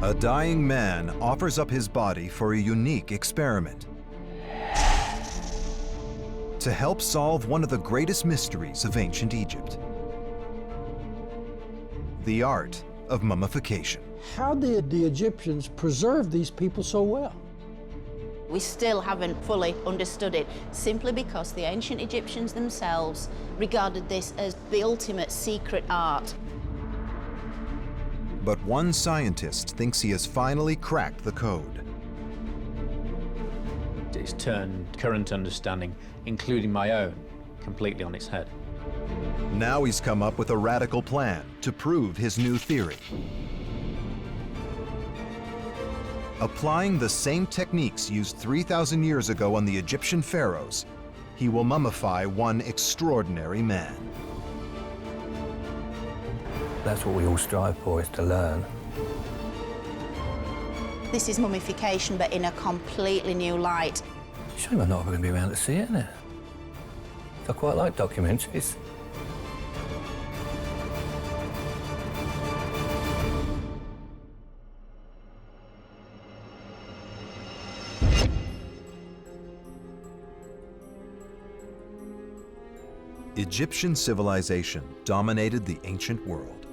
A dying man offers up his body for a unique experiment to help solve one of the greatest mysteries of ancient Egypt: the art of mummification. How did the Egyptians preserve these people so well? We still haven't fully understood it, simply because the ancient Egyptians themselves regarded this as the ultimate secret art. But one scientist thinks he has finally cracked the code. It's turned current understanding, including my own, completely on its head. Now he's come up with a radical plan to prove his new theory. Applying the same techniques used 3,000 years ago on the Egyptian pharaohs, he will mummify one extraordinary man. That's what we all strive for, is to learn. This is mummification, but in a completely new light. Shame I'm not ever going to be around to see it, isn't it? I quite like documentaries. Egyptian civilization dominated the ancient world.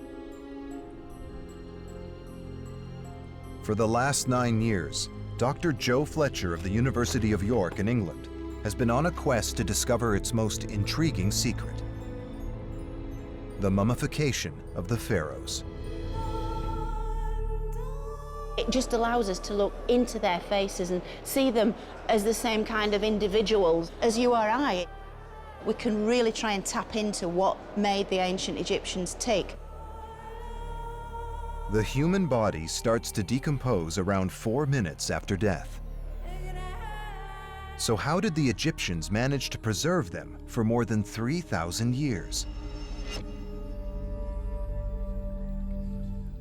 For the last 9 years, Dr. Joe Fletcher of the University of York in England has been on a quest to discover its most intriguing secret: the mummification of the pharaohs. It just allows us to look into their faces and see them as the same kind of individuals as you or I. We can really try and tap into what made the ancient Egyptians tick. The human body starts to decompose around 4 minutes after death. So how did the Egyptians manage to preserve them for more than 3,000 years?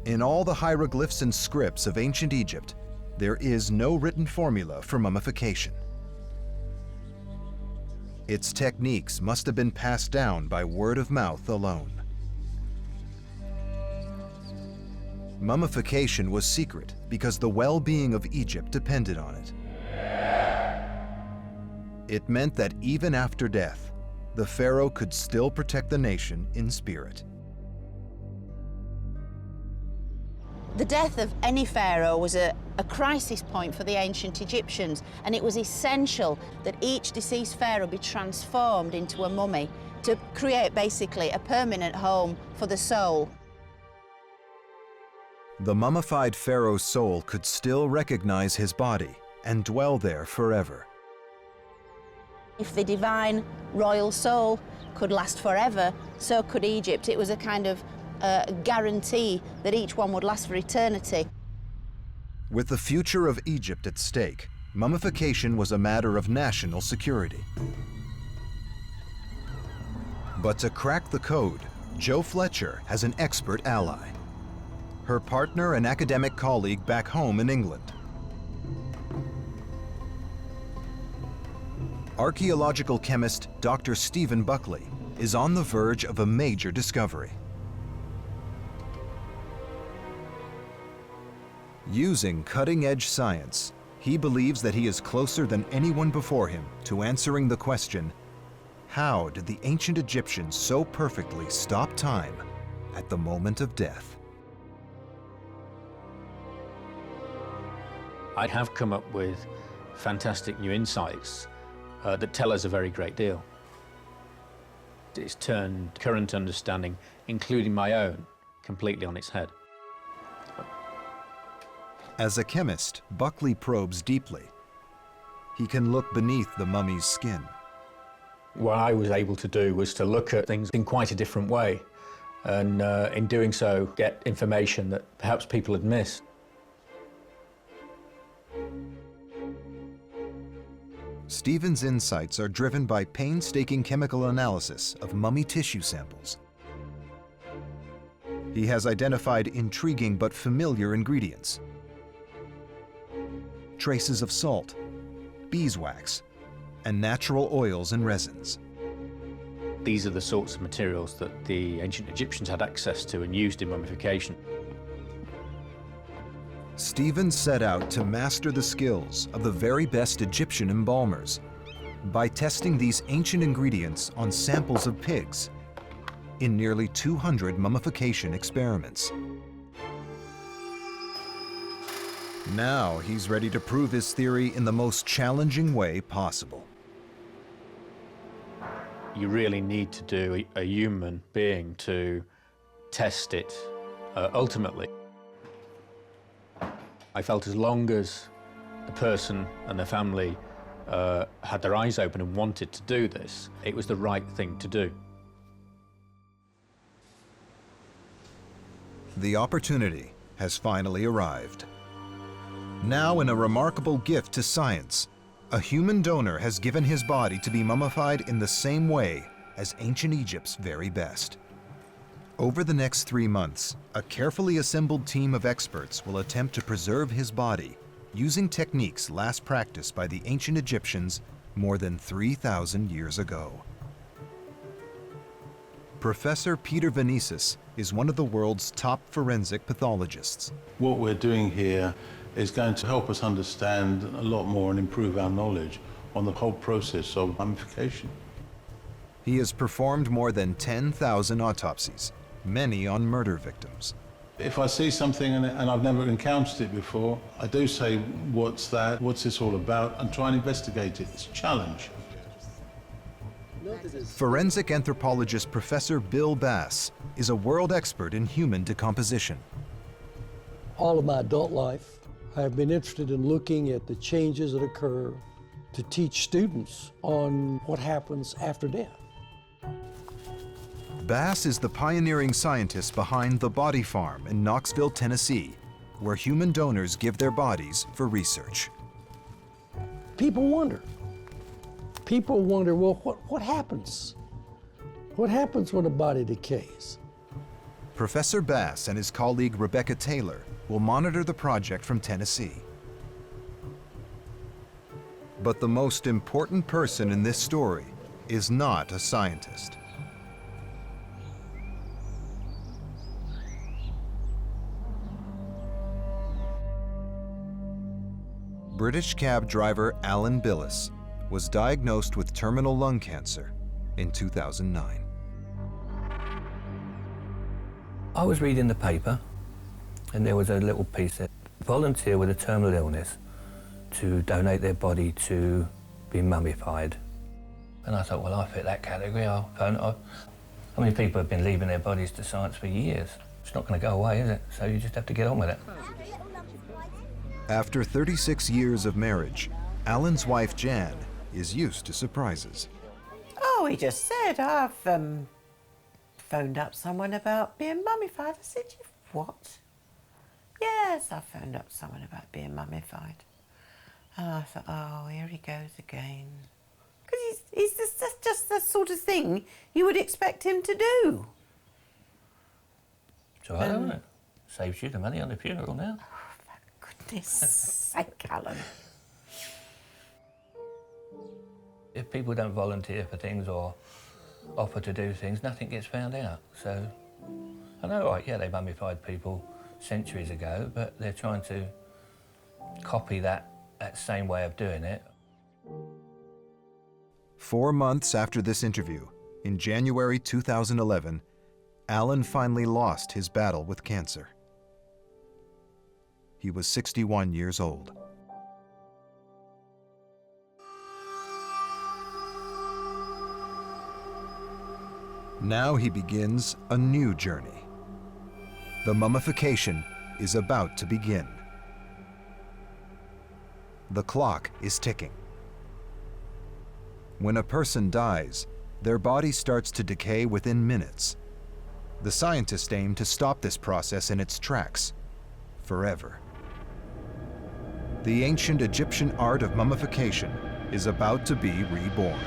In all the hieroglyphs and scripts of ancient Egypt, there is no written formula for mummification. Its techniques must have been passed down by word of mouth alone. Mummification was secret because the well-being of Egypt depended on it. It meant that even after death, the pharaoh could still protect the nation in spirit. The death of any pharaoh was a crisis point for the ancient Egyptians, and it was essential that each deceased pharaoh be transformed into a mummy to create basically a permanent home for the soul. The mummified pharaoh's soul could still recognize his body and dwell there forever. If the divine royal soul could last forever, so could Egypt. It was a kind of guarantee that each one would last for eternity. With the future of Egypt at stake, mummification was a matter of national security. But to crack the code, Joe Fletcher has an expert ally: her partner and academic colleague back home in England. Archaeological chemist Dr. Stephen Buckley is on the verge of a major discovery. Using cutting-edge science, he believes that he is closer than anyone before him to answering the question: how did the ancient Egyptians so perfectly stop time at the moment of death? I have come up with fantastic new insights that tell us a very great deal. It's turned current understanding, including my own, completely on its head. As a chemist, Buckley probes deeply. He can look beneath the mummy's skin. What I was able to do was to look at things in quite a different way, and in doing so, get information that perhaps people had missed. Stephen's insights are driven by painstaking chemical analysis of mummy tissue samples. He has identified intriguing but familiar ingredients: traces of salt, beeswax, and natural oils and resins. These are the sorts of materials that the ancient Egyptians had access to and used in mummification. Stephen set out to master the skills of the very best Egyptian embalmers by testing these ancient ingredients on samples of pigs in nearly 200 mummification experiments. Now he's ready to prove his theory in the most challenging way possible. You really need to do a human being to test it ultimately. I felt as long as the person and the family had their eyes open and wanted to do this, it was the right thing to do. The opportunity has finally arrived. Now, in a remarkable gift to science, a human donor has given his body to be mummified in the same way as ancient Egypt's very best. Over the next 3 months, a carefully assembled team of experts will attempt to preserve his body using techniques last practiced by the ancient Egyptians more than 3,000 years ago. Professor Peter Venisis is one of the world's top forensic pathologists. What we're doing here is going to help us understand a lot more and improve our knowledge on the whole process of mummification. He has performed more than 10,000 autopsies, many on murder victims. If I see something and I've never encountered it before, I do say, what's that? What's this all about? And try and investigate it. It's a challenge. Forensic anthropologist Professor Bill Bass is a world expert in human decomposition. All of my adult life, I have been interested in looking at the changes that occur to teach students on what happens after death. Bass is the pioneering scientist behind the Body Farm in Knoxville, Tennessee, where human donors give their bodies for research. People wonder. People wonder, well, what happens? What happens when a body decays? Professor Bass and his colleague Rebecca Taylor will monitor the project from Tennessee. But the most important person in this story is not a scientist. British cab driver Alan Billis was diagnosed with terminal lung cancer in 2009. I was reading the paper, and there was a little piece that volunteer with a terminal illness to donate their body to be mummified. And I thought, well, I fit that category. How many people have been leaving their bodies to science for years? It's not going to go away, is it? So you just have to get on with it. After 36 years of marriage, Alan's wife Jan is used to surprises. Oh, he just said, I've phoned up someone about being mummified. I said, what? Yes, I phoned up someone about being mummified. And I thought, oh, here he goes again. Because he's just the sort of thing you would expect him to do. It's all right, isn't it? Saves you the money on the funeral now. Goodness sake, Alan. If people don't volunteer for things or offer to do things, nothing gets found out. So, I know, right, yeah, they mummified people centuries ago, but they're trying to copy that same way of doing it. 4 months after this interview, in January 2011, Alan finally lost his battle with cancer. He was 61 years old. Now he begins a new journey. The mummification is about to begin. The clock is ticking. When a person dies, their body starts to decay within minutes. The scientists aim to stop this process in its tracks, forever. The ancient Egyptian art of mummification is about to be reborn.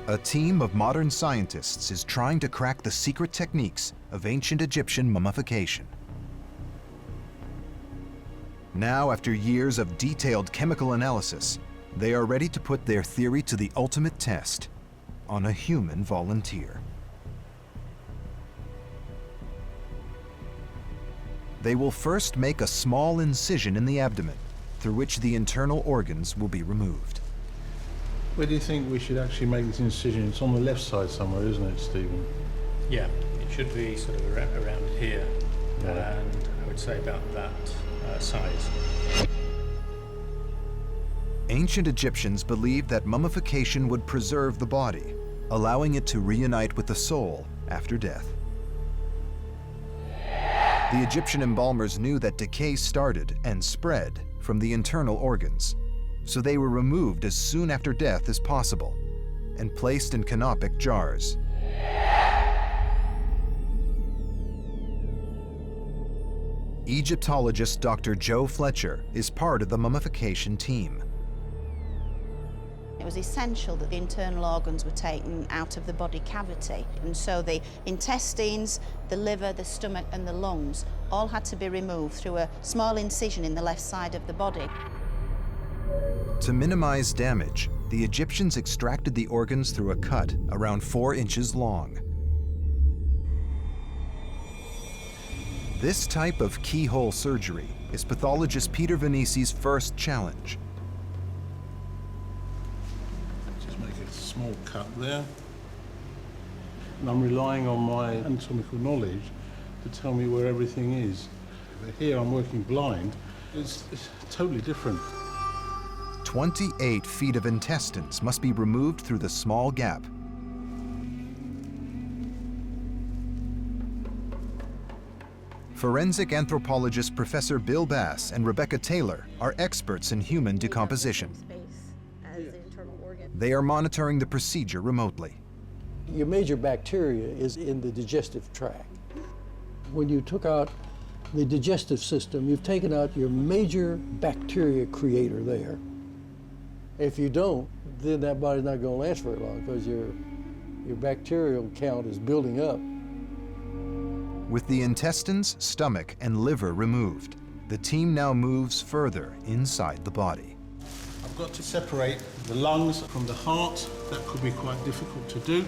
A team of modern scientists is trying to crack the secret techniques of ancient Egyptian mummification. Now, after years of detailed chemical analysis, they are ready to put their theory to the ultimate test. on a human volunteer. They will first make a small incision in the abdomen, through which the internal organs will be removed. Where do you think we should actually make this incision? It's on the left side somewhere, isn't it, Stephen? Yeah, it should be sort of around here, Right. and I would say about that size. Ancient Egyptians believed that mummification would preserve the body, allowing it to reunite with the soul after death. The Egyptian embalmers knew that decay started and spread from the internal organs, so they were removed as soon after death as possible and placed in canopic jars. Egyptologist Dr. Joe Fletcher is part of the mummification team. It was essential that the internal organs were taken out of the body cavity, and so the intestines, the liver, the stomach and the lungs all had to be removed through a small incision in the left side of the body. To minimize damage, the Egyptians extracted the organs through a cut around 4 inches long. This type of keyhole surgery is pathologist Peter Venisi's first challenge. Just make a small cut there. And I'm relying on my anatomical knowledge to tell me where everything is. Here I'm working blind. It's totally different. 28 feet of intestines must be removed through the small gap. Forensic anthropologist Professor Bill Bass and Rebecca Taylor are experts in human decomposition. They are monitoring the procedure remotely. Your major bacteria is in the digestive tract. When you took out the digestive system, you've taken out your major bacteria creator there. If you don't, then that body's not going to last very long because your bacterial count is building up. With the intestines, stomach, and liver removed, the team now moves further inside the body. I've got to separate the lungs from the heart. That could be quite difficult to do.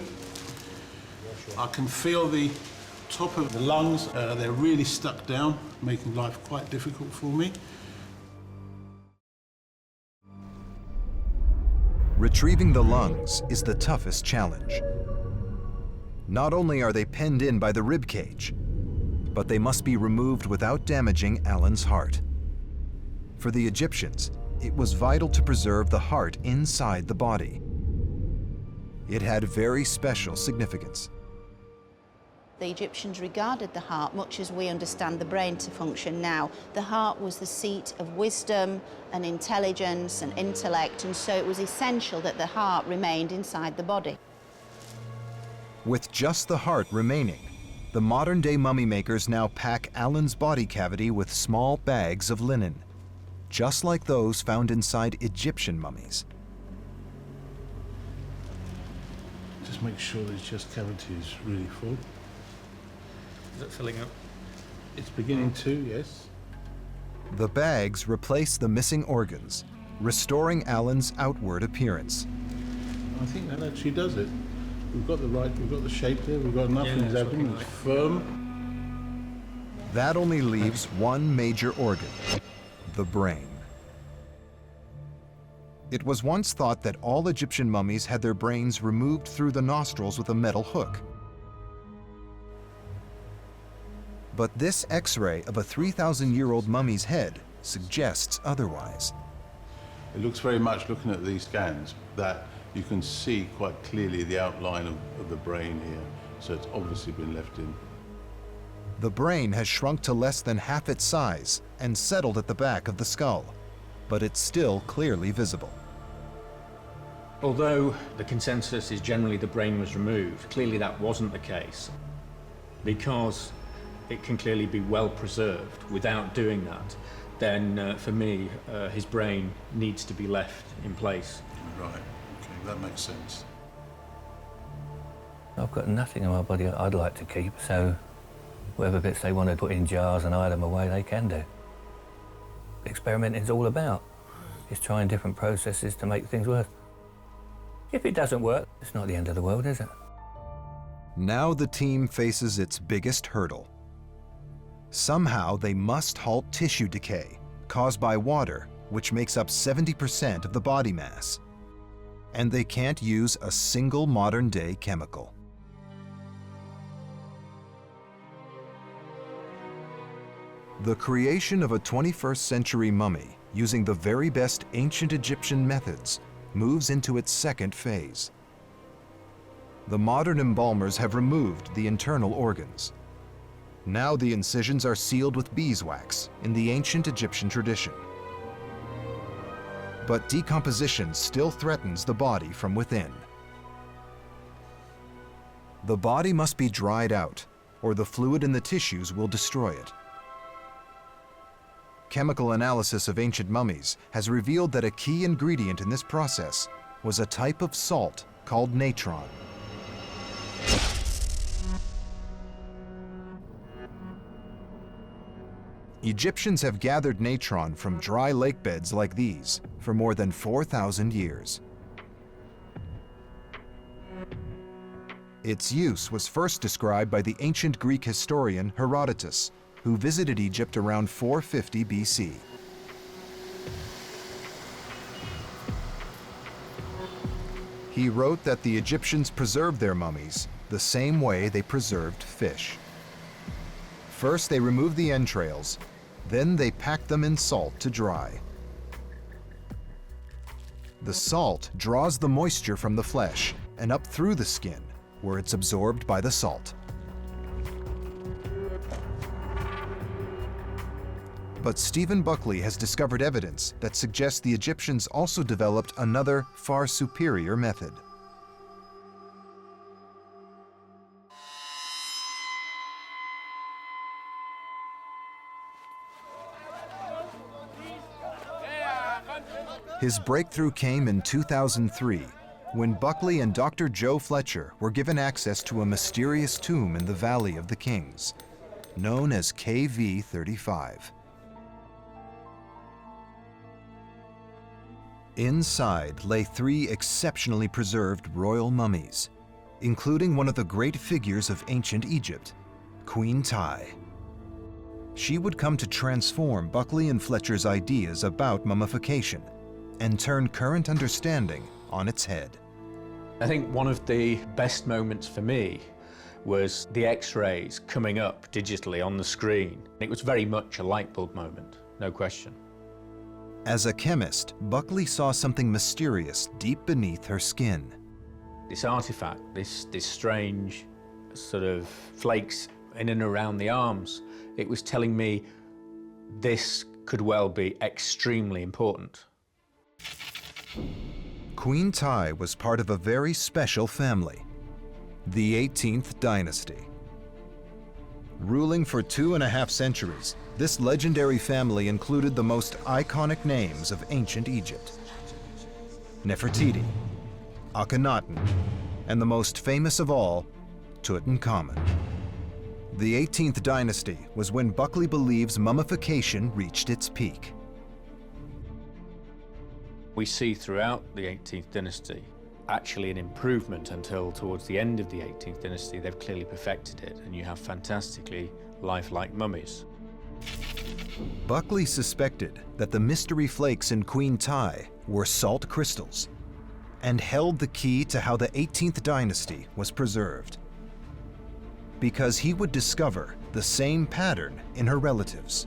I can feel the top of the lungs. They're really stuck down, making life quite difficult for me. Retrieving the lungs is the toughest challenge. Not only are they penned in by the rib cage, but they must be removed without damaging Alan's heart. For the Egyptians, it was vital to preserve the heart inside the body. It had very special significance. The Egyptians regarded the heart much as we understand the brain to function now. The heart was the seat of wisdom and intelligence and intellect, and so it was essential that the heart remained inside the body. With just the heart remaining, the modern-day mummy makers now pack Alan's body cavity with small bags of linen, just like those found inside Egyptian mummies. Just make sure the chest cavity is really full. Is it filling up? It's beginning to, yes. The bags replace the missing organs, restoring Alan's outward appearance. I think that actually does it. We've got the shape there, we've got enough in his abdomen, it's firm. That only leaves one major organ, the brain. It was once thought that all Egyptian mummies had their brains removed through the nostrils with a metal hook. But this X-ray of a 3,000-year-old mummy's head suggests otherwise. It looks very much, looking at these scans, that you can see quite clearly the outline of the brain here, so it's obviously been left in. The brain has shrunk to less than half its size and settled at the back of the skull, but it's still clearly visible. Although the consensus is generally the brain was removed, clearly that wasn't the case. Because it can clearly be well preserved without doing that, then for me, his brain needs to be left in place. Right, okay, that makes sense. I've got nothing in my body I'd like to keep, so whatever bits they want to put in jars and hide them away, they can do. Experimenting is all about. It's trying different processes to make things work. If it doesn't work, it's not the end of the world, is it? Now the team faces its biggest hurdle. Somehow they must halt tissue decay caused by water, which makes up 70% of the body mass. And they can't use a single modern-day chemical. The creation of a 21st century mummy using the very best ancient Egyptian methods moves into its second phase. The modern embalmers have removed the internal organs. Now the incisions are sealed with beeswax in the ancient Egyptian tradition. But decomposition still threatens the body from within. The body must be dried out, or the fluid in the tissues will destroy it. Chemical analysis of ancient mummies has revealed that a key ingredient in this process was a type of salt called natron. Egyptians have gathered natron from dry lake beds like these for more than 4,000 years. Its use was first described by the ancient Greek historian Herodotus, who visited Egypt around 450 BC. He wrote that the Egyptians preserved their mummies the same way they preserved fish. First, they removed the entrails, then they packed them in salt to dry. The salt draws the moisture from the flesh and up through the skin, where it's absorbed by the salt. But Stephen Buckley has discovered evidence that suggests the Egyptians also developed another, far superior method. His breakthrough came in 2003, when Buckley and Dr. Joe Fletcher were given access to a mysterious tomb in the Valley of the Kings, known as KV-35. Inside lay 3 exceptionally preserved royal mummies, including one of the great figures of ancient Egypt, Queen Ty. She would come to transform Buckley and Fletcher's ideas about mummification and turn current understanding on its head. I think one of the best moments for me was the X-rays coming up digitally on the screen. It was very much a light bulb moment, no question. As a chemist, Buckley saw something mysterious deep beneath her skin. This artifact, this strange sort of flakes in and around the arms, it was telling me this could well be extremely important. Queen Ty was part of a very special family, the 18th dynasty. Ruling for 2.5 centuries, this legendary family included the most iconic names of ancient Egypt: Nefertiti, Akhenaten, and the most famous of all, Tutankhamun. The 18th dynasty was when Buckley believes mummification reached its peak. We see throughout the 18th dynasty actually an improvement until towards the end of the 18th dynasty. They've clearly perfected it, and you have fantastically lifelike mummies. Buckley suspected that the mystery flakes in Queen Ty were salt crystals and held the key to how the 18th dynasty was preserved, because he would discover the same pattern in her relatives.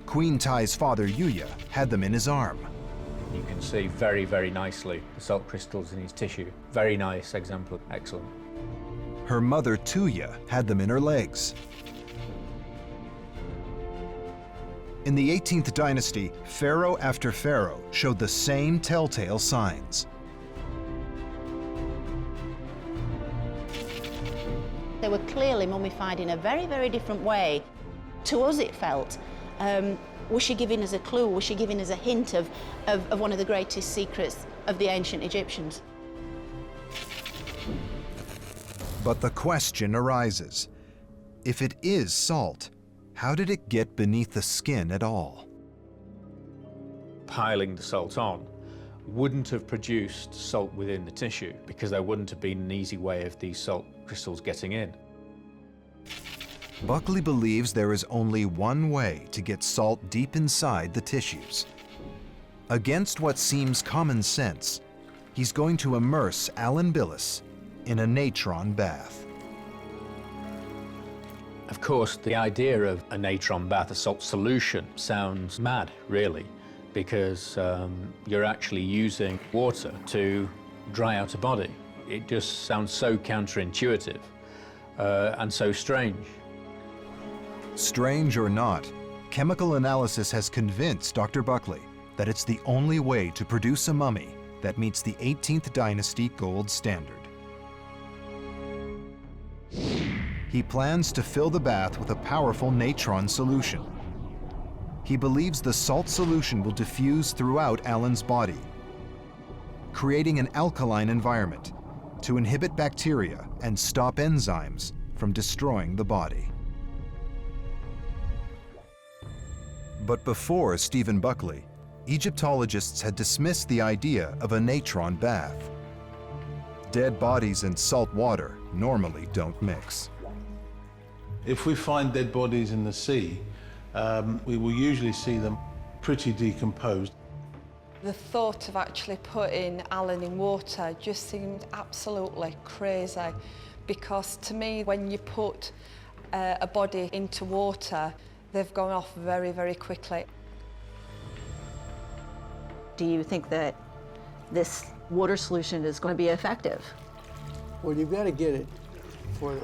Queen Ty's father, Yuya, had them in his arm. You can see very, very nicely the salt crystals in his tissue. Very nice example, excellent. Her mother, Tuya, had them in her legs. In the 18th dynasty, pharaoh after pharaoh showed the same telltale signs. They were clearly mummified in a very, very different way. To us, it felt. Was she giving us a clue? Was she giving us a hint of one of the greatest secrets of the ancient Egyptians? But the question arises, if it is salt, how did it get beneath the skin at all? Piling the salt on wouldn't have produced salt within the tissue because there wouldn't have been an easy way of these salt crystals getting in. Buckley believes there is only one way to get salt deep inside the tissues. Against what seems common sense, he's going to immerse Alan Billis in a natron bath. Of course, the idea of a natron bath, a salt solution, sounds mad, really, because you're actually using water to dry out a body. It just sounds so counterintuitive and so strange. Strange or not, chemical analysis has convinced Dr. Buckley that it's the only way to produce a mummy that meets the 18th dynasty gold standard. He plans to fill the bath with a powerful natron solution. He believes the salt solution will diffuse throughout Alan's body, creating an alkaline environment to inhibit bacteria and stop enzymes from destroying the body. But before Stephen Buckley, Egyptologists had dismissed the idea of a natron bath. Dead bodies and salt water normally don't mix. If we find dead bodies in the sea, we will usually see them pretty decomposed. The thought of actually putting Alan in water just seemed absolutely crazy, because to me, when you put a body into water, they've gone off very, very quickly. Do you think that this water solution is going to be effective? Well, you've got to get it, for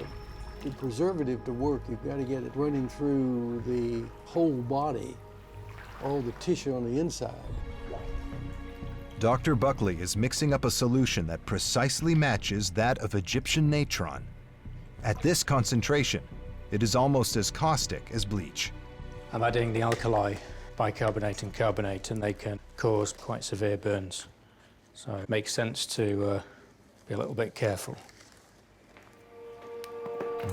the preservative to work, you've got to get it running through the whole body, all the tissue on the inside. Dr. Buckley is mixing up a solution that precisely matches that of Egyptian natron. At this concentration, it is almost as caustic as bleach. I'm adding the alkali bicarbonate and carbonate, and they can cause quite severe burns. So it makes sense to be a little bit careful.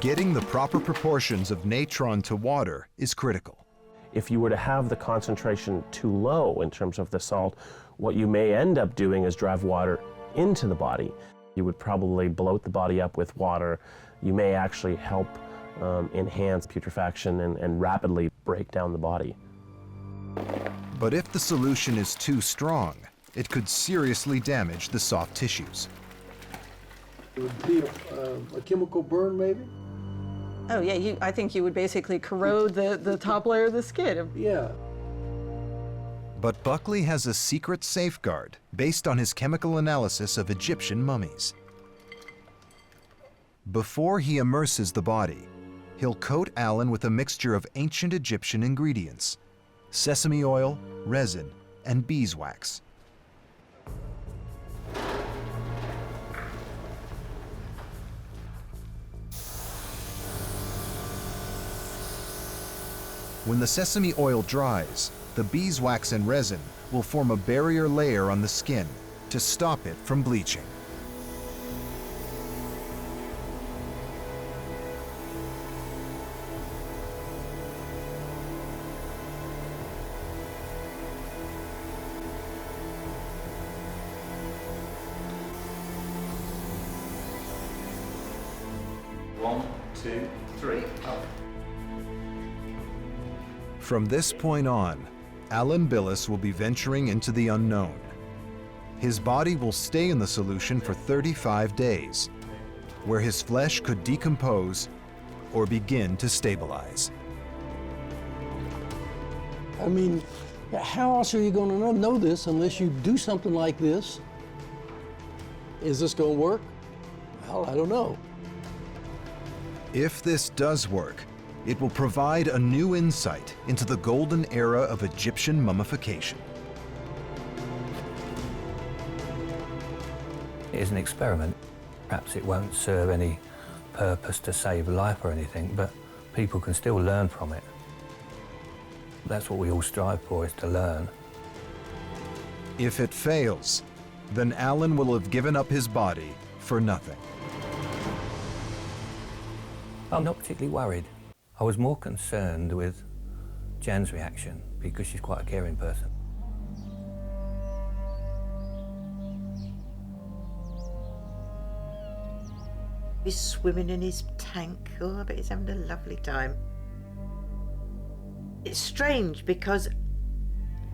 Getting the proper proportions of natron to water is critical. If you were to have the concentration too low in terms of the salt, what you may end up doing is drive water into the body. You would probably bloat the body up with water. You may actually help enhance putrefaction and rapidly break down the body. But if the solution is too strong, it could seriously damage the soft tissues. It would be a chemical burn, maybe? Oh yeah, I think you would basically corrode the top layer of the skin. Yeah. But Buckley has a secret safeguard based on his chemical analysis of Egyptian mummies. Before he immerses the body, he'll coat Alan with a mixture of ancient Egyptian ingredients: sesame oil, resin, and beeswax. When the sesame oil dries, the beeswax and resin will form a barrier layer on the skin to stop it from bleaching. One, two, three, up. From this point on, Alan Billis will be venturing into the unknown. His body will stay in the solution for 35 days, where his flesh could decompose or begin to stabilize. I mean, how else are you going to know this unless you do something like this? Is this going to work? Well, I don't know. If this does work, it will provide a new insight into the golden era of Egyptian mummification. It is an experiment. Perhaps it won't serve any purpose to save life or anything, but people can still learn from it. That's what we all strive for, is to learn. If it fails, then Alan will have given up his body for nothing. I'm not particularly worried. I was more concerned with Jan's reaction, because she's quite a caring person. He's swimming in his tank. Oh, I bet he's having a lovely time. It's strange because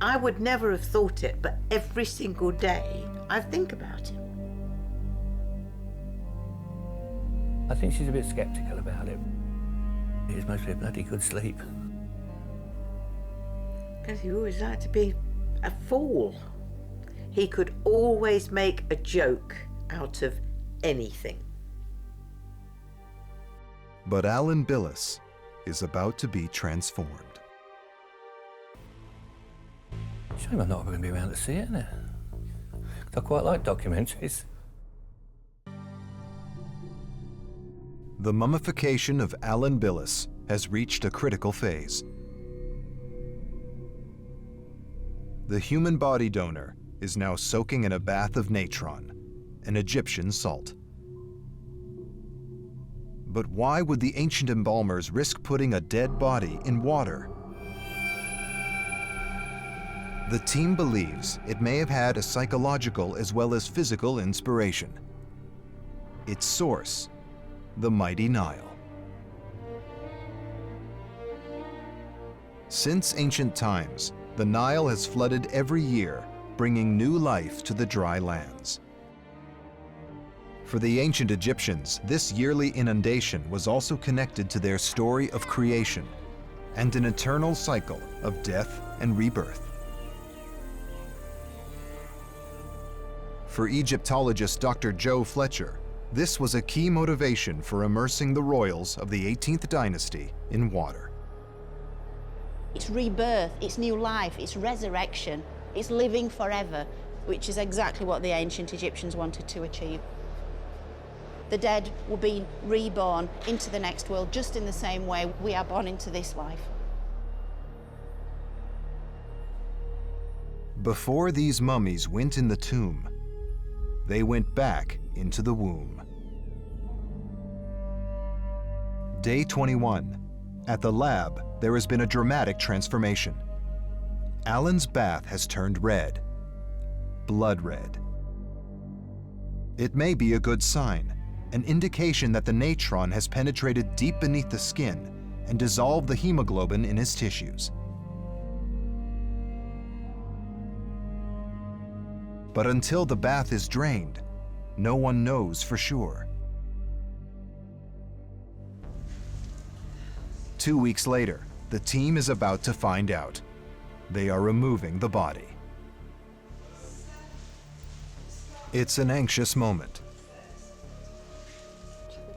I would never have thought it, but every single day I think about him. I think she's a bit sceptical about it. He's mostly a bloody good sleep. Because he always liked to be a fool. He could always make a joke out of anything. But Alan Billis is about to be transformed. Shame I'm not going to be around to see it, isn't it? I quite like documentaries. The mummification of Alan Billis has reached a critical phase. The human body donor is now soaking in a bath of natron, an Egyptian salt. But why would the ancient embalmers risk putting a dead body in water? The team believes it may have had a psychological as well as physical inspiration. Its source, the mighty Nile. Since ancient times, the Nile has flooded every year, bringing new life to the dry lands. For the ancient Egyptians, this yearly inundation was also connected to their story of creation and an eternal cycle of death and rebirth. For Egyptologist Dr. Joe Fletcher, this was a key motivation for immersing the royals of the 18th dynasty in water. It's rebirth, it's new life, it's resurrection, it's living forever, which is exactly what the ancient Egyptians wanted to achieve. The dead were being reborn into the next world just in the same way we are born into this life. Before these mummies went in the tomb, they went back into the womb. Day 21. At the lab, there has been a dramatic transformation. Alan's bath has turned red, blood red. It may be a good sign, an indication that the natron has penetrated deep beneath the skin and dissolved the hemoglobin in his tissues. But until the bath is drained, no one knows for sure. 2 weeks later, the team is about to find out. They are removing the body. It's an anxious moment.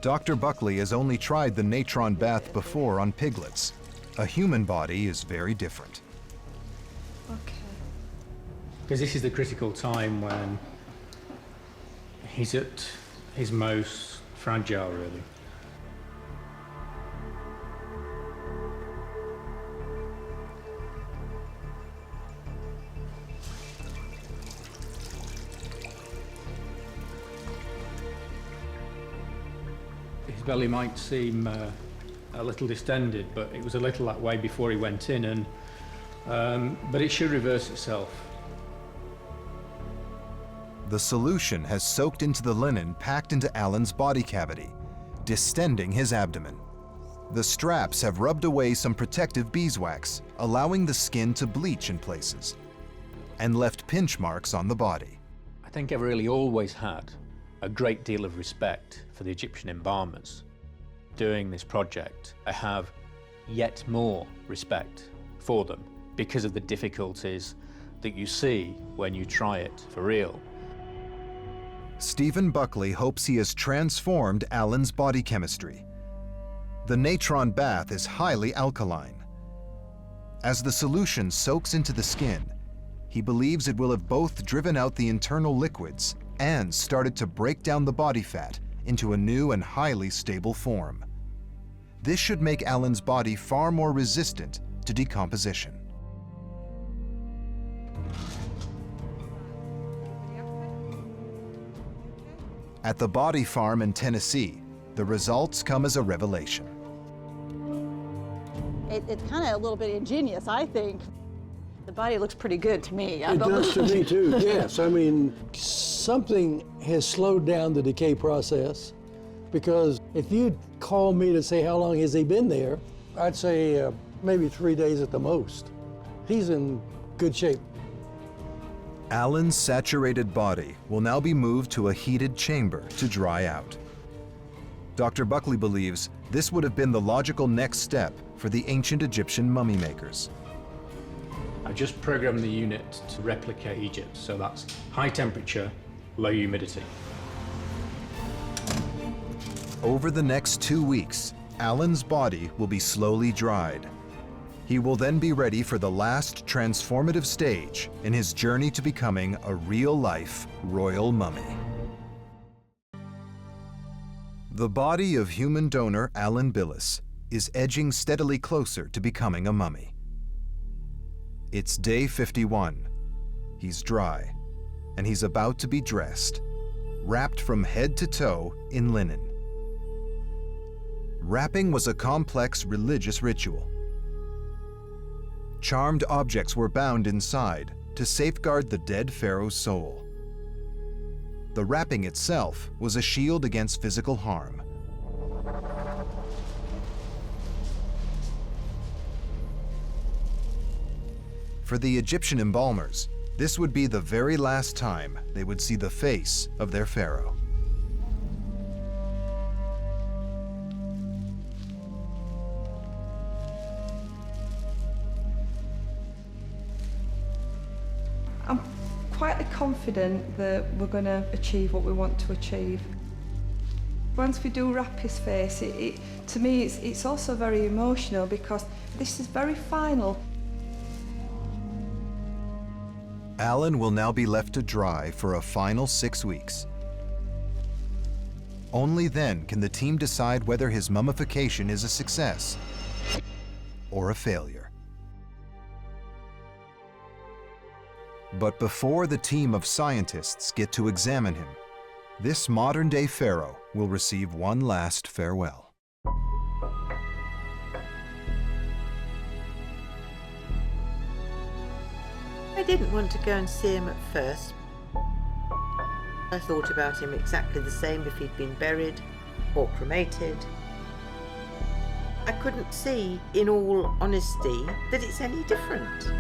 Dr. Buckley has only tried the natron bath before on piglets. A human body is very different. Okay. Because this is the critical time when he's at his most fragile, really. His belly might seem a little distended, but it was a little that way before he went in, and but it should reverse itself. The solution has soaked into the linen packed into Alan's body cavity, distending his abdomen. The straps have rubbed away some protective beeswax, allowing the skin to bleach in places, and left pinch marks on the body. I think I've really always had a great deal of respect for the Egyptian embalmers. Doing this project, I have yet more respect for them because of the difficulties that you see when you try it for real. Stephen Buckley hopes he has transformed Alan's body chemistry. The natron bath is highly alkaline. As the solution soaks into the skin, he believes it will have both driven out the internal liquids and started to break down the body fat into a new and highly stable form. This should make Alan's body far more resistant to decomposition. At the body farm in Tennessee, the results come as a revelation. It's kind of a little bit ingenious, I think. The body looks pretty good to me. It does to me too, yes. I mean, something has slowed down the decay process. Because if you'd call me to say how long has he been there, I'd say maybe 3 days at the most. He's in good shape. Alan's saturated body will now be moved to a heated chamber to dry out. Dr. Buckley believes this would have been the logical next step for the ancient Egyptian mummy makers. I just programmed the unit to replicate Egypt, so that's high temperature, low humidity. Over the next 2 weeks, Alan's body will be slowly dried. He will then be ready for the last transformative stage in his journey to becoming a real-life royal mummy. The body of human donor Alan Billis is edging steadily closer to becoming a mummy. It's day 51. He's dry, and he's about to be dressed, wrapped from head to toe in linen. Wrapping was a complex religious ritual. Charmed objects were bound inside to safeguard the dead pharaoh's soul. The wrapping itself was a shield against physical harm. For the Egyptian embalmers, this would be the very last time they would see the face of their pharaoh. I'm quite confident that we're going to achieve what we want to achieve. Once we do wrap his face, to me it's also very emotional because this is very final. Alan will now be left to dry for a final 6 weeks. Only then can the team decide whether his mummification is a success or a failure. But before the team of scientists get to examine him, this modern-day pharaoh will receive one last farewell. I didn't want to go and see him at first. I thought about him exactly the same if he'd been buried or cremated. I couldn't see, in all honesty, that it's any different.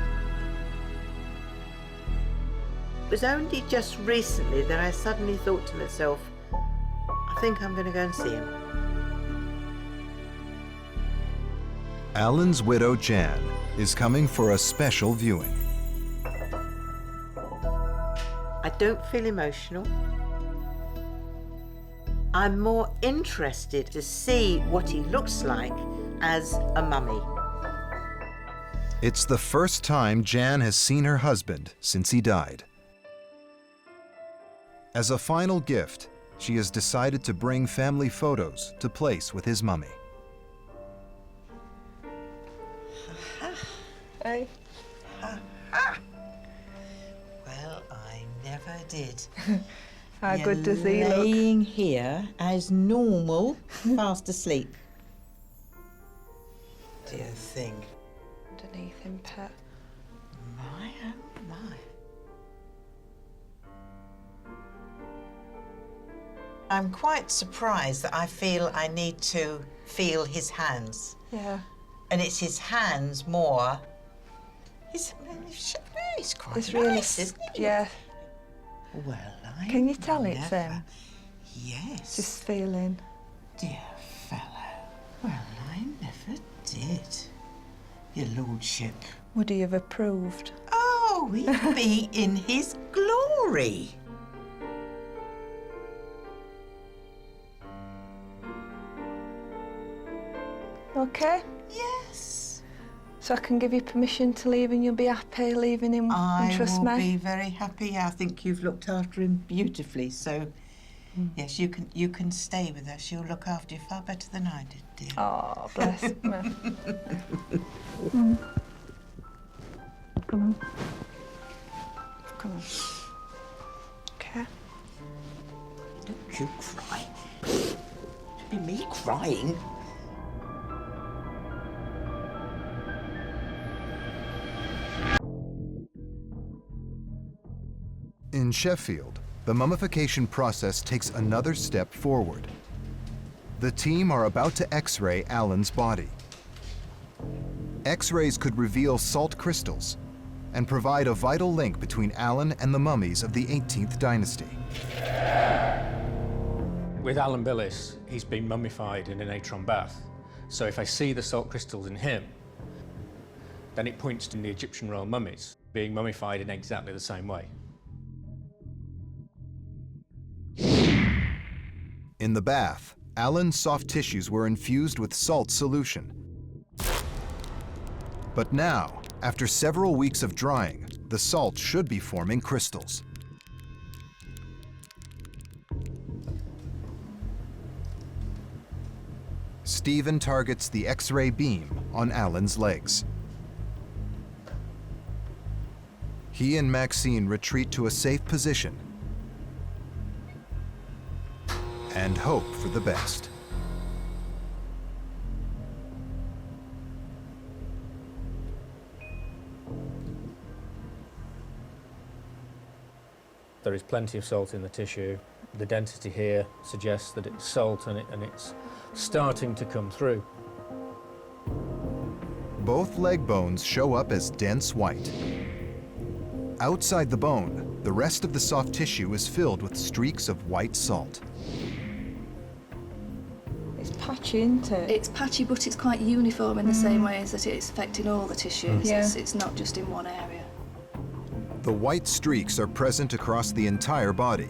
It was only just recently that I suddenly thought to myself, I think I'm going to go and see him. Alan's widow, Jan, is coming for a special viewing. I don't feel emotional. I'm more interested to see what he looks like as a mummy. It's the first time Jan has seen her husband since he died. As a final gift, she has decided to bring family photos to place with his mummy. Hey. Well, I never did. How You're good does he look? laying here as normal, fast asleep. Dear thing. Underneath him, pet. My, oh my. I'm quite surprised that I feel I need to feel his hands. Yeah. And it's his hands more. He's quite It's really, nice, isn't he? yeah. Well, I Can you tell it's never- him? Yes. Just feeling. Dear fellow. Well, I never did, your lordship. Would he have approved? Oh, he'd be in his glory. Okay. Yes. So I can give you permission to leave and you'll be happy leaving him and trust I will me? be very happy. I think you've looked after him beautifully. So, yes, you can stay with us. You'll look after you far better than I did, dear. Oh, bless me. Come on. Come on. Okay. Don't you cry. It'd be me crying. In Sheffield, the mummification process takes another step forward. The team are about to X-ray Alan's body. X-rays could reveal salt crystals and provide a vital link between Alan and the mummies of the 18th dynasty. With Alan Billis, he's been mummified in a natron bath. So if I see the salt crystals in him, then it points to the Egyptian royal mummies being mummified in exactly the same way. In the bath, Alan's soft tissues were infused with salt solution. But now, after several weeks of drying, the salt should be forming crystals. Stephen targets the X-ray beam on Alan's legs. He and Maxine retreat to a safe position and hope for the best. There is plenty of salt in the tissue. The density here suggests that it's salt and it's starting to come through. Both leg bones show up as dense white. Outside the bone, the rest of the soft tissue is filled with streaks of white salt. It's patchy, isn't it? It's patchy, but it's quite uniform in the same way as that it's affecting all the tissues. Yeah. It's not just in one area. The white streaks are present across the entire body,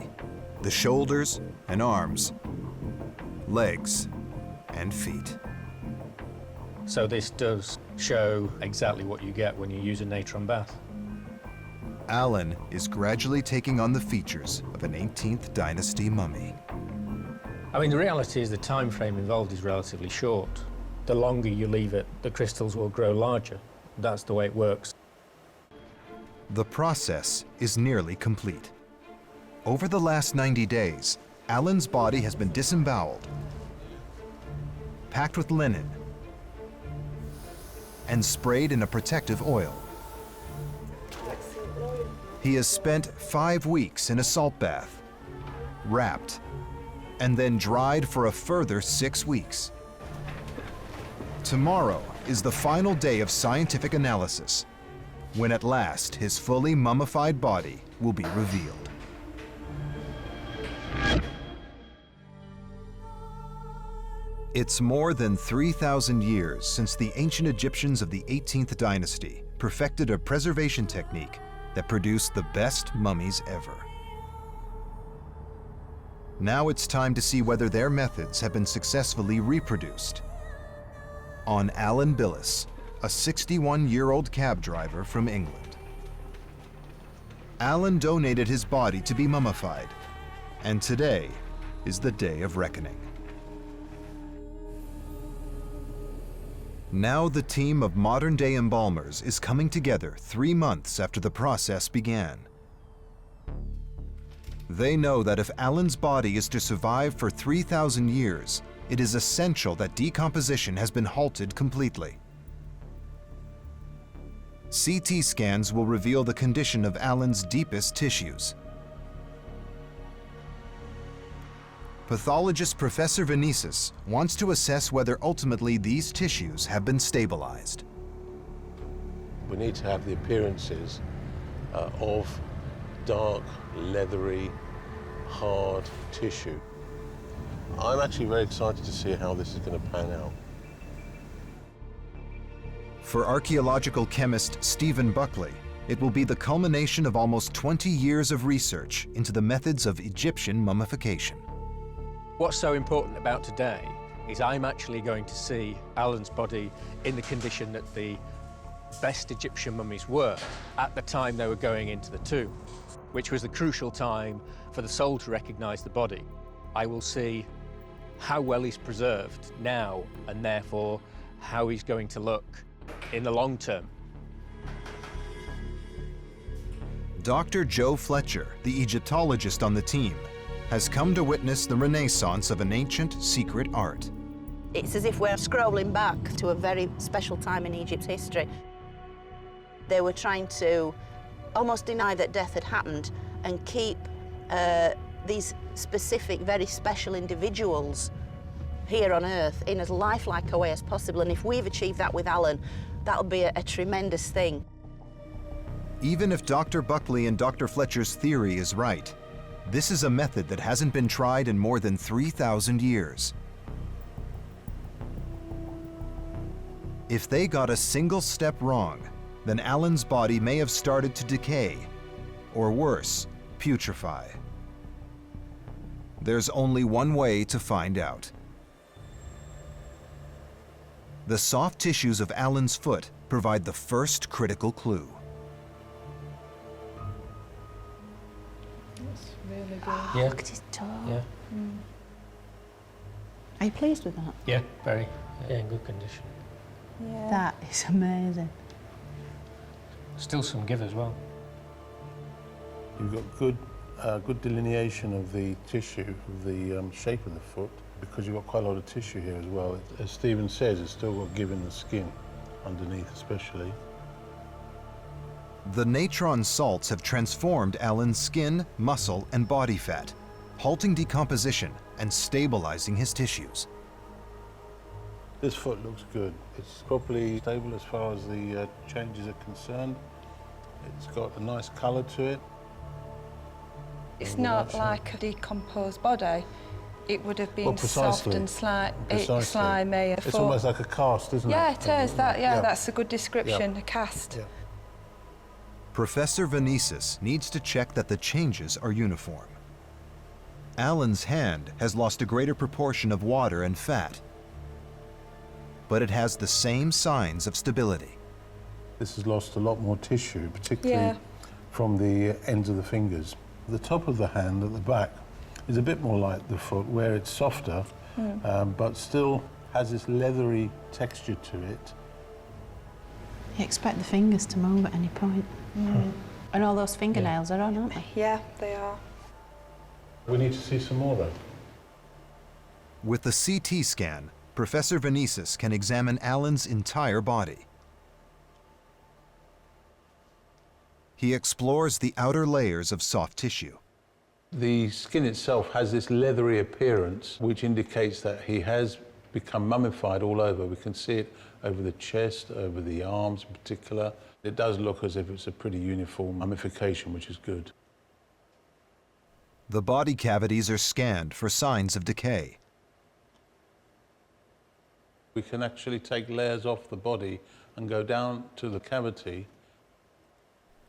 the shoulders and arms, legs and feet. So this does show exactly what you get when you use a natron bath. Alan is gradually taking on the features of an 18th dynasty mummy. I mean, the reality is the time frame involved is relatively short. The longer you leave it, the crystals will grow larger. That's the way it works. The process is nearly complete. Over the last 90 days, Alan's body has been disemboweled, packed with linen, and sprayed in a protective oil. He has spent 5 weeks in a salt bath, wrapped, and then dried for a further 6 weeks. Tomorrow is the final day of scientific analysis, when at last his fully mummified body will be revealed. It's more than 3,000 years since the ancient Egyptians of the 18th dynasty perfected a preservation technique that produced the best mummies ever. Now it's time to see whether their methods have been successfully reproduced on Alan Billis, a 61-year-old cab driver from England. Alan donated his body to be mummified, and today is the day of reckoning. Now the team of modern-day embalmers is coming together 3 months after the process began. They know that if Alan's body is to survive for 3,000 years, it is essential that decomposition has been halted completely. CT scans will reveal the condition of Alan's deepest tissues. Pathologist Professor Venices wants to assess whether ultimately these tissues have been stabilized. We need to have the appearances of dark, leathery, hard tissue. I'm actually very excited to see how this is going to pan out. For archaeological chemist Stephen Buckley, it will be the culmination of almost 20 years of research into the methods of Egyptian mummification. What's so important about today is I'm actually going to see Alan's body in the condition that the best Egyptian mummies were at the time they were going into the tomb, which was the crucial time for the soul to recognize the body. I will see how well he's preserved now, and therefore how he's going to look in the long term. Dr. Joe Fletcher, the Egyptologist on the team, has come to witness the renaissance of an ancient secret art. It's as if we're scrolling back to a very special time in Egypt's history. They were trying to almost deny that death had happened and keep these specific, very special individuals here on Earth in as lifelike a way as possible. And if we've achieved that with Alan, that'll be a tremendous thing. Even if Dr. Buckley and Dr. Fletcher's theory is right, this is a method that hasn't been tried in more than 3,000 years. If they got a single step wrong, then Alan's body may have started to decay, or worse, putrefy. There's only one way to find out. The soft tissues of Alan's foot provide the first critical clue. That's really good. Yeah. Look at his toe. Yeah. Are you pleased with that? Yeah, very. Yeah, in good condition. Yeah. That is amazing. Still some give as well. You've got good delineation of the tissue, of the shape of the foot, because you've got quite a lot of tissue here as well. As Stephen says, it's still got give in the skin, underneath especially. The natron salts have transformed Alan's skin, muscle, and body fat, halting decomposition and stabilizing his tissues. This foot looks good. It's properly stable as far as the changes are concerned. It's got a nice colour to it. It's not like a decomposed body. It would have been soft and slimy. It's almost like a cast, isn't it? Yeah, it is. That's a good description, a cast. Yeah. Professor Venesis needs to check that the changes are uniform. Alan's hand has lost a greater proportion of water and fat, but it has the same signs of stability. This has lost a lot more tissue, particularly from the ends of the fingers. The top of the hand at the back is a bit more like the foot, where it's softer, but still has this leathery texture to it. You expect the fingers to move at any point. And all those fingernails are on, aren't they? Yeah, they are. We need to see some more, though. With the CT scan, Professor Venesis can examine Alan's entire body. He explores the outer layers of soft tissue. The skin itself has this leathery appearance, which indicates that he has become mummified all over. We can see it over the chest, over the arms in particular. It does look as if it's a pretty uniform mummification, which is good. The body cavities are scanned for signs of decay. We can actually take layers off the body and go down to the cavity.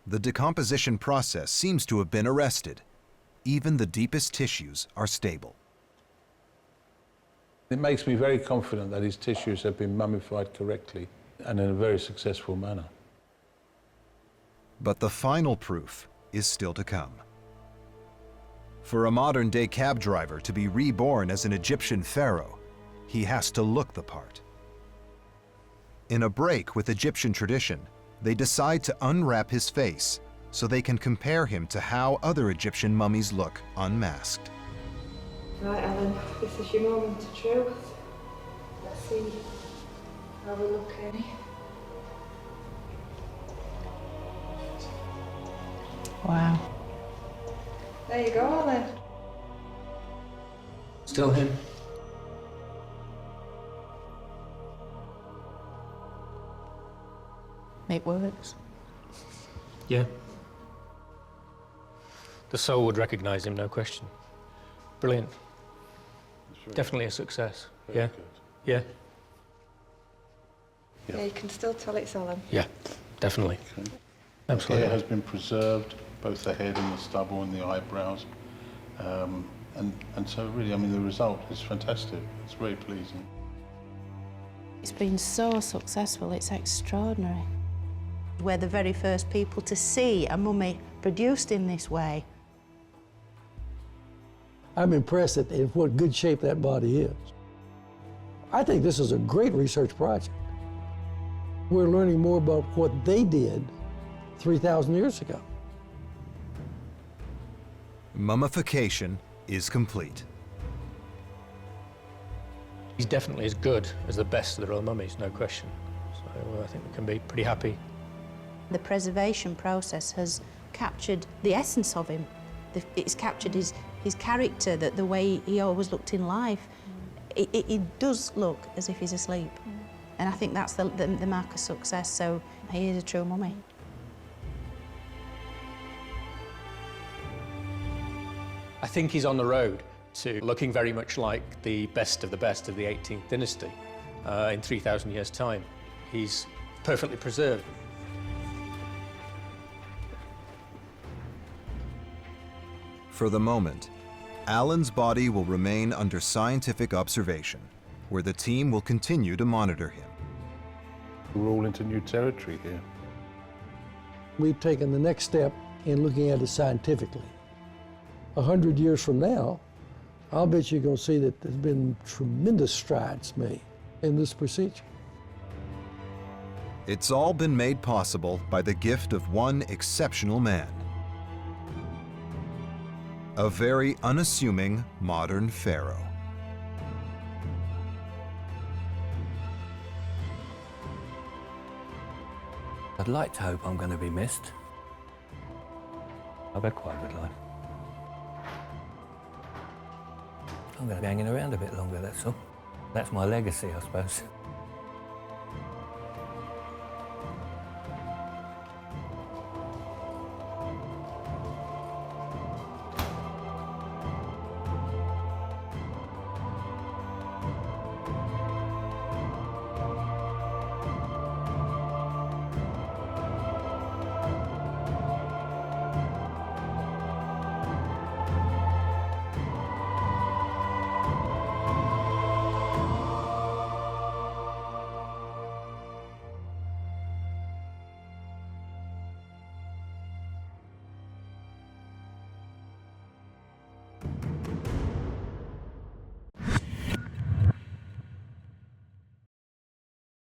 The decomposition process seems to have been arrested. Even the deepest tissues are stable. It makes me very confident that his tissues have been mummified correctly and in a very successful manner. But the final proof is still to come. For a modern-day cab driver to be reborn as an Egyptian pharaoh, he has to look the part. In a break with Egyptian tradition, they decide to unwrap his face so they can compare him to how other Egyptian mummies look unmasked. Right, Alan, this is your moment of truth. Let's see how we're looking. Wow. There you go, Alan. Still him. It works. Yeah. The soul would recognise him, no question. Brilliant. Definitely a success. Yeah. Yeah. Yeah, you can still tell it's Alan. Yeah, definitely. Okay. Absolutely. The hair has been preserved, both the head and the stubble and the eyebrows. And so really, I mean, the result is fantastic. It's very pleasing. It's been so successful, it's extraordinary. We're the very first people to see a mummy produced in this way. I'm impressed at what good shape that body is. I think this is a great research project. We're learning more about what they did 3,000 years ago. Mummification is complete. He's definitely as good as the best of the royal mummies, no question. So I think we can be pretty happy. The preservation process has captured the essence of him. It's captured his character, that the way he always looked in life. It does look as if he's asleep. And I think that's the mark of success, so he is a true mummy. I think he's on the road to looking very much like the best of the 18th dynasty in 3,000 years' time. He's perfectly preserved. For the moment, Alan's body will remain under scientific observation, where the team will continue to monitor him. We're all into new territory here. We've taken the next step in looking at it scientifically. 100 years from now, I'll bet you're going to see that there's been tremendous strides made in this procedure. It's all been made possible by the gift of one exceptional man. A very unassuming modern pharaoh. I'd like to hope I'm going to be missed. I've had quite a good life. I'm going to be hanging around a bit longer, that's all. That's my legacy, I suppose.